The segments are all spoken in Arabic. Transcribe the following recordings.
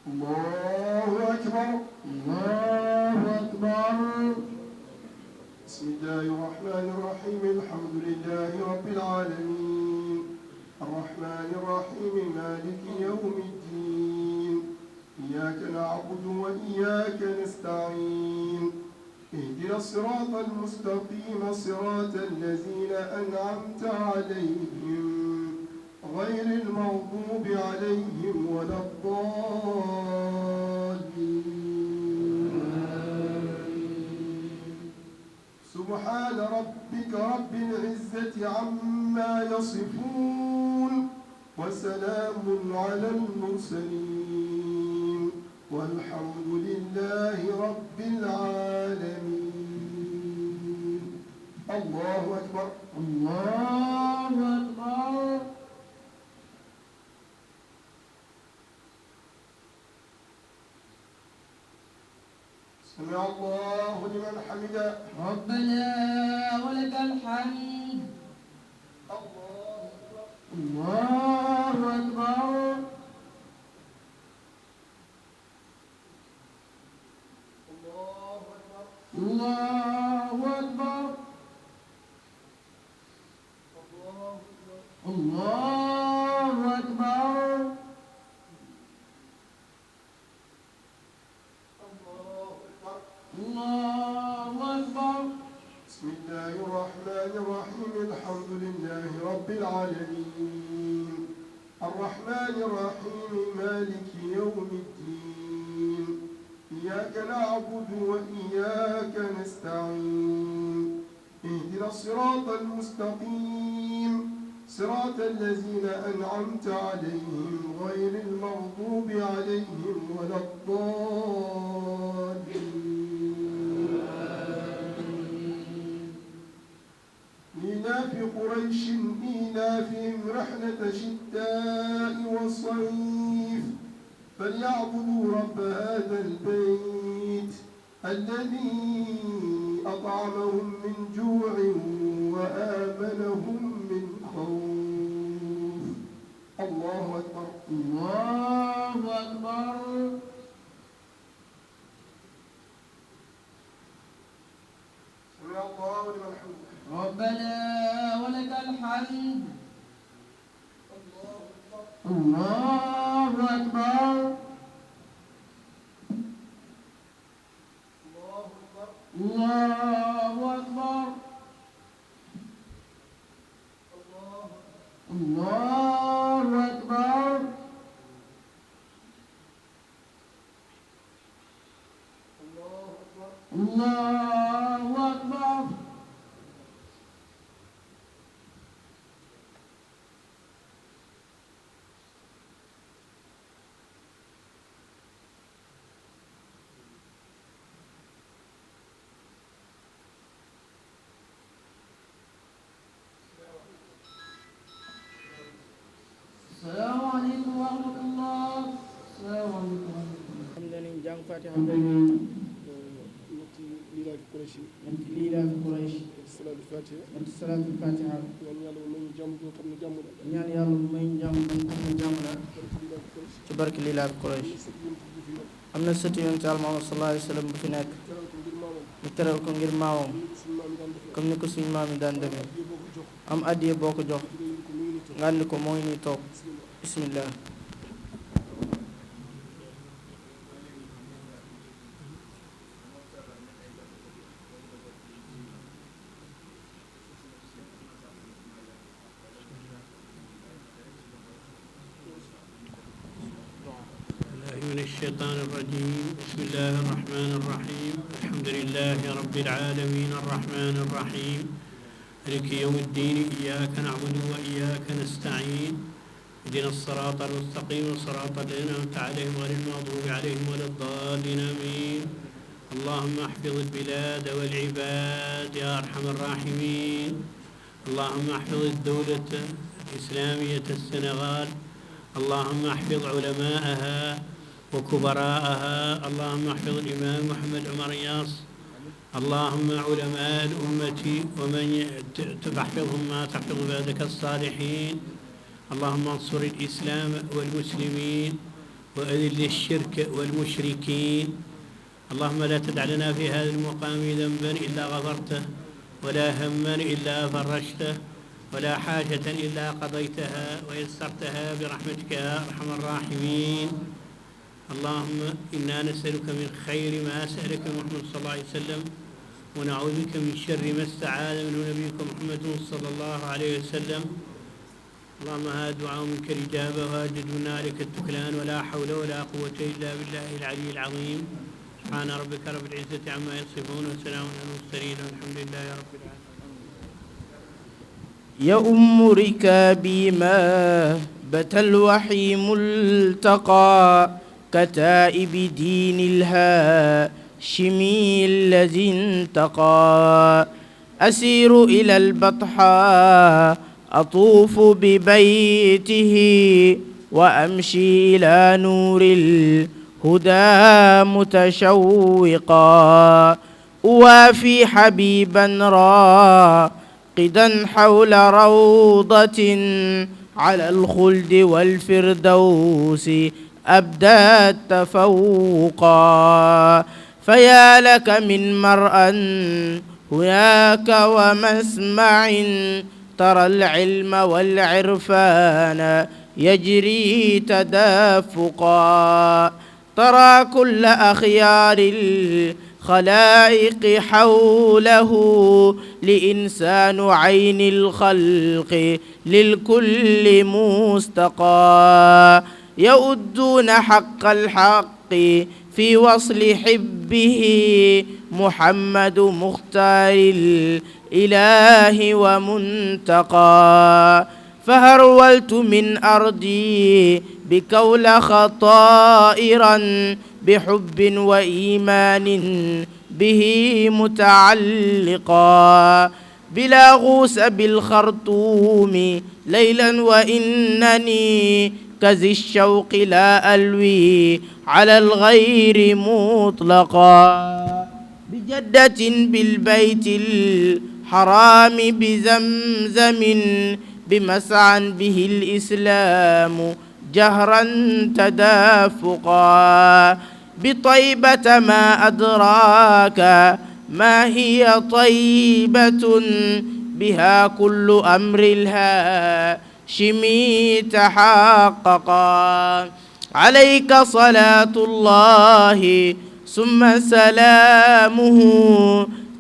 الله أكبر. الله أكبر. بسم الله الرحمن الرحيم. الحمد لله رب العالمين الرحمن الرحيم مالك يوم الدين إياك نعبد وإياك نستعين اهدنا الصراط المستقيم صراط الذين أنعمت عليهم غير المغضوب عليهم ولا الضالين. سبحان ربك رب العزة عما يصفون وسلام على المرسلين والحمد لله رب العالمين. الله أكبر. الله أكبر. سمع الله لمن حمده. ربنا ولك الحمد. الله أكبر. الله أكبر. الله أكبر. الله أكبر. الله أكبر. بسم الله الرحمن الرحيم. الحمد لله رب العالمين الرحمن الرحيم مالك يوم الدين إياك نعبد وإياك نستعين اهدنا الصراط المستقيم صراط الذين أنعمت عليهم غير المغضوب عليهم ولا الضالين. إيلاف قريش إيلافهم رحلة الشتاء والصيف فليعبدوا رب هذا البيت الذي أطعمهم من جوع وآمنهم من خوف. الله أكبر. الله أكبر. سمع الله لمن حمده. ربنا ولك الحمد. الله أكبر. الله أكبر. الله أكبر. الله أكبر. الله أكبر. الله أكبر. السلام عليكم ورحمة الله. السلام عليكم ورحمة الله. حمدني جàng Fatiha ñetti liilaafi Quraysh ñetti liilaafi Quraysh salaatul Fatiha ñetti salaatul Fatiha ñaan yàlla mu may ñu jàmm joo xam ne jàmm la ñaan yàlla mu may ñu jàmm dañ xam ne jàmm la ci barke liilaafi Quraysh. am na sëti yoon ci Muhammad sallallahu alayhi wa sallam bu fi nekk ñu teral ko ngir maamam comme ni ko suñu maam yi daan defee am addiye boo ko jox nga andi ko moo ngi nii toog bismillah. من الشيطان الرجيم. بسم الله الرحمن الرحيم. الحمد لله رب العالمين الرحمن الرحيم مالك يوم الدين إياك نعبد وإياك نستعين اهدنا الصراط المستقيم صراط الذين أنعمت عليهم غير المغضوب عليهم ولا الضالين آمين. اللهم احفظ البلاد والعباد يا أرحم الراحمين. اللهم احفظ الدولة الإسلامية السنغال. اللهم احفظ علماءها وكبراءها. اللهم احفظ الإمام محمد عمر ياص. اللهم علماء الأمة ومن تحفظهم ما تحفظ عبادك الصالحين. اللهم انصر الإسلام والمسلمين وأذل الشرك والمشركين. اللهم لا تدع لنا في هذا المقام ذنبا إلا غفرته، ولا هما إلا فرجته، ولا حاجة إلا قضيتها ويسرتها برحمتك يا أرحم الراحمين. اللهم إنا نسألك من خير ما سألك محمد صلى الله عليه وسلم، ونعوذ بك من شر ما استعاذ منه نبيك محمد صلى الله عليه وسلم. اللهم هذا دعاء منك الإجابة، وهاجدنا عليك التكلان، ولا حول ولا قوة إلا بالله العلي العظيم. سبحان ربك رب العزة عما يصفون، وسلام على المرسلين، والحمد لله رب العالمين. يؤم ركابي مهبة الوحي ملتقى كتائب دين الهاشمي الذي انتقى. أسير إلى البطحاء أطوف ببيته، وأمشي إلى نور الهدى متشوقا. أوافي حبيبا راقدا حول روضة على الخلد والفردوس أبدى التفوقا. فيا لك من مرأى هناك ومسمع، ترى العلم والعرفان يجري تدافقا. ترى كل أخيار الخلائق حوله، لإنسان عين الخلق للكل مستقى. يؤدون حق الحق في وصل حبه، محمد مختار الإله ومنتقى. فهرولت من أرضي بكولخ طائرا، بحب وإيمان به متعلقا. بلا غوس بالخرطوم ليلا، وإنني كذي الشوق لا ألوي على الغير مطلقا. بجدة بالبيت الحرام بزمزم، بمسعى به الإسلام جهرا تدافقا. بطيبة ما أدراك ما هي طيبة، بها كل أمر الهاشمي تحققا. عليك صلاة الله ثم سلامه،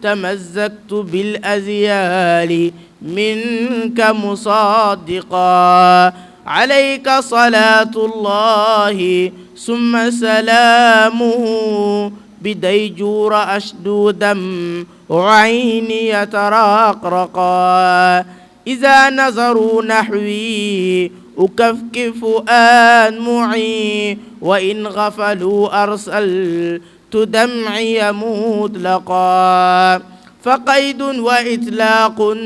تمزقت بالأزيال منك مصادقا. عليك صلاة الله ثم سلامه، بديجور أشدو دمع عيني يترقرقا. إذا نظروا نحوي أكفكف أدمعي، وإن غفلوا أرسلت دمعي مطلقا. فقيد وإطلاق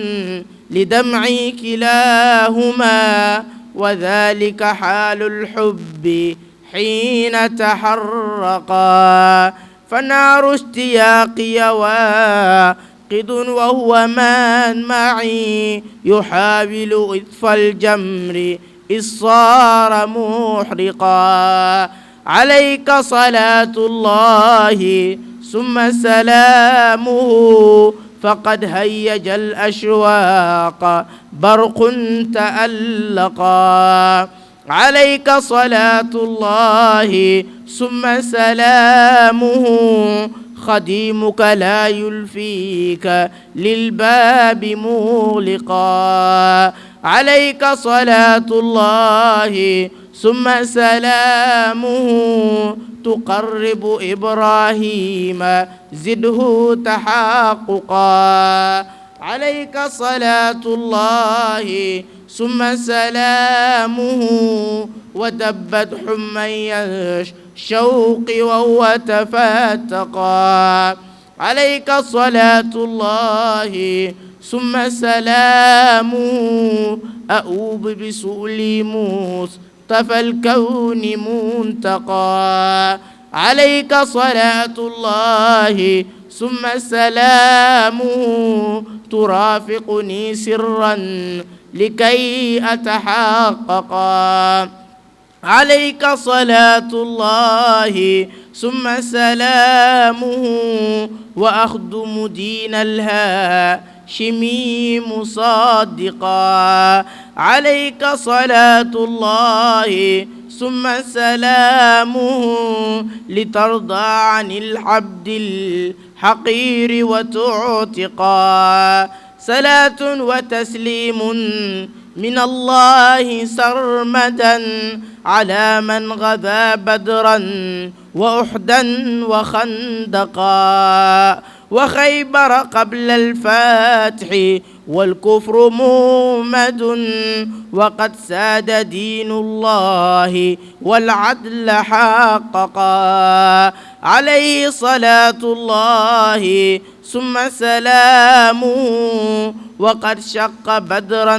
لدمعي كلاهما، وذلك حال الحب حين تحرقا. فنار اشتياقي واقد، وهو من معي يحاول إطفاء الجمر إذ صار محرقا. عليك صلاة الله ثم سلامه، فقد هيج الأشواق برق تألقا. عليك صلاة الله ثم سلامه، خديمك لا يلفيك للباب مغلقا. عليك صلاة الله ثم سلامه، تقرب إبراهيم زده تحققا. عليك صلاة الله ثم سلامه، ودبت حمي الشوق وهو تفتقا. عليك صلاة الله ثم سلامه، أؤوب بسؤل مصطفى الكون منتقى. عليك صلاة الله ثم سلامه، ترافقني سرا لكي أتحققا. عليك صلاة الله ثم سلامه وأخدم دين الهاشمي مصدقا عليك صلاة الله ثم سلامه لترضى عن العبد الحقير وتعتقا صلاة وتسليم من الله سرمدا على من غذا بدرا وأحدا وخندقا وخيبر قبل الفتح والكفر مومد وقد ساد دين الله والعدل حققا عليه صلاة الله ثم سلامه وقد شق بدرا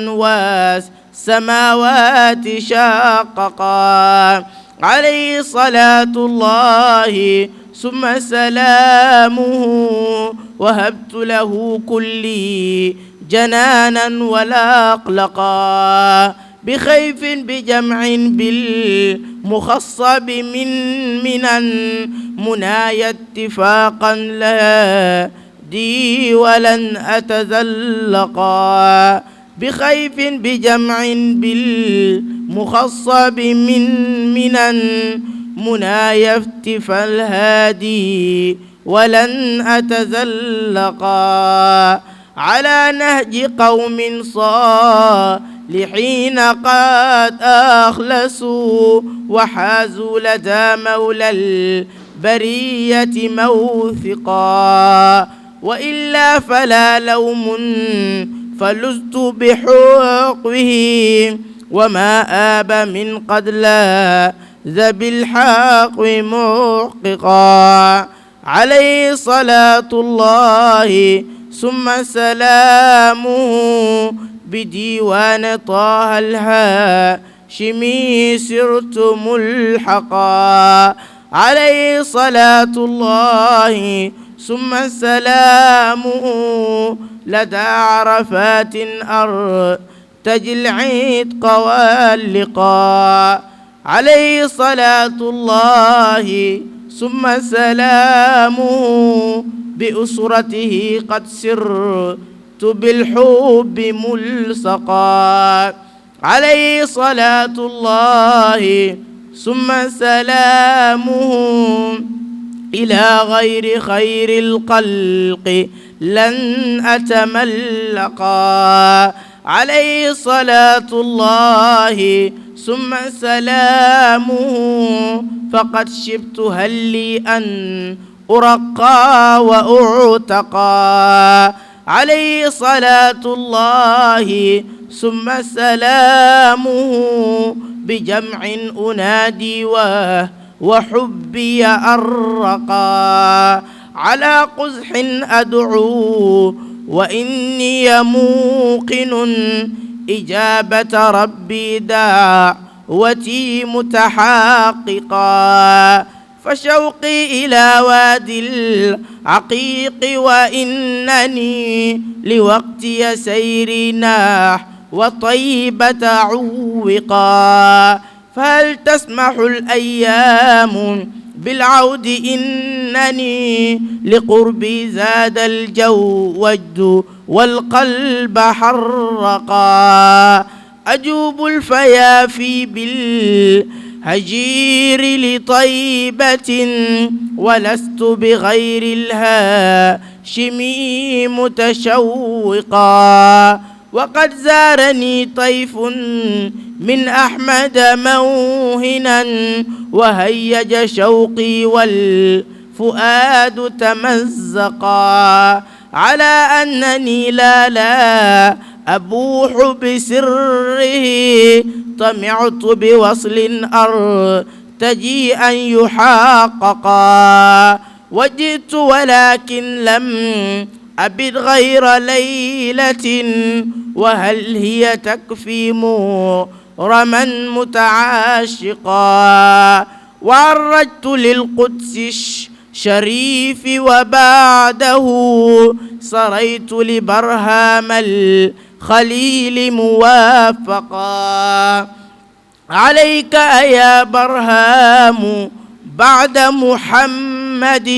والسماوات شققا عليه صلاة الله ثم سلامه وهبت له كلي جنانا ولا أقلقا بخيف بجمع بالمخصب من منايا اتفاقا لا دي ولن أتذلقا بخيف بجمع بالمخصب من منايا افتفى الهادي ولن أتذلقا على نهج قوم صالحين قد أخلصوا وحازوا لدى مولى البرية موثقا وإلا فلا لوم فلزت بحقه وما آب من قد لا ذا بالحق محققا عليه صلاة الله ثم سلامه بديوان طه الهاشمي سرت ملحقا عليه صلاة الله ثم سلامه لدى عرفات أرتجي العتق واللقاء عليه صلاة الله ثم سلامه بأسرته قد سرت بالحب ملصقا عليه صلاة الله ثم سلامه إلى غير خير الخلق لن أتملقا عليه صلاة الله ثم سلامه فقد شبت هل لي أن أرقى وأعتقى عليه صلاة الله ثم سلامه بجمع أنادي وحبي أرقى على قزح أدعو وإني موقن إجابة ربي دعوتي متحققا فشوقي إلى وادي العقيق وإنني لوقتي سيري نحو طيبة عوقا فهل تسمح الأيام بالعود إنني لقربي زاد الجو وجد والقلب حرقا أجوب الفيافي بالهجير لطيبة ولست بغير الهاشمي متشوقا وقد زارني طيف من أحمد موهنا وهيج شوقي والفؤاد تمزقا على أنني لا أبوح بسره طمعت بوصل أرتجي أن يحققا وجئت ولكن لم أبد غير ليلة وهل هي تكفي مغرما متعاشقا وعرجت للقدس الشريف وبعده سريت لبرهام الخليل موافقا عليك يا برهام بعد محمد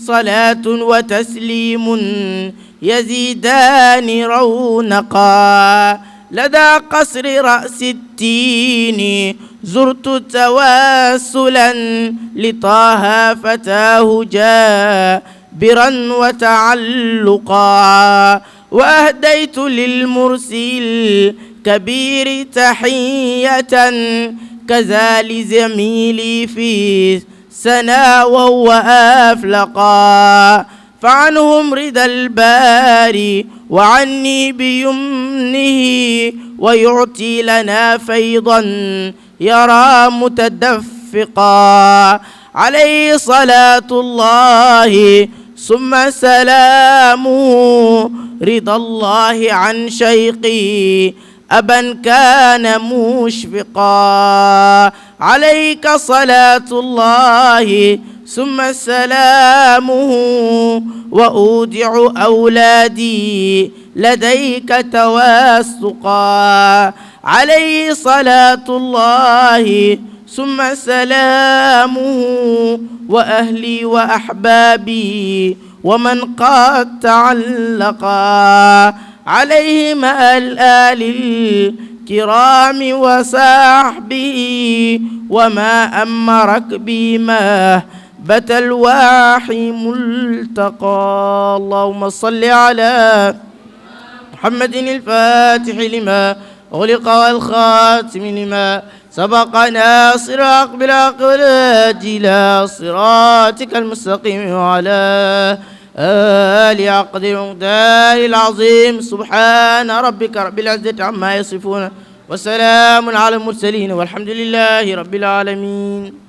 صلاة وتسليم يزيدان رونقا لدى قصر رأس التين زرت تواسلا لطه فتاه جابرا وتعلقا وأهديت للمرسل كبير تحية كذا لزميلي في سنا وهو أفلقا فعنهم رضا الباري وعني بيمنه ويعطي لنا فيضا يرى متدفقا عليه صلاة الله ثم سلامه رضا الله عن شيقي أبا كان مشفقا عليك صلاة الله ثم سلامه وأودع أولادي لديك تواسقا عليه صلاة الله ثم سلامه وأهلي وأحبابي ومن قد تعلقا عليه مع الآل الكرام وصحبه وما أمرك بما بت الواحي ملتقى اللهم صل على محمد الفاتح لما أغلق والخاتم لما سبق ناصر أقبل إلى صراطك المستقيم وعلى آل عقد المقدار العظيم سبحان ربك رب العزة عما يصفون وسلام على المرسلين والحمد لله رب العالمين.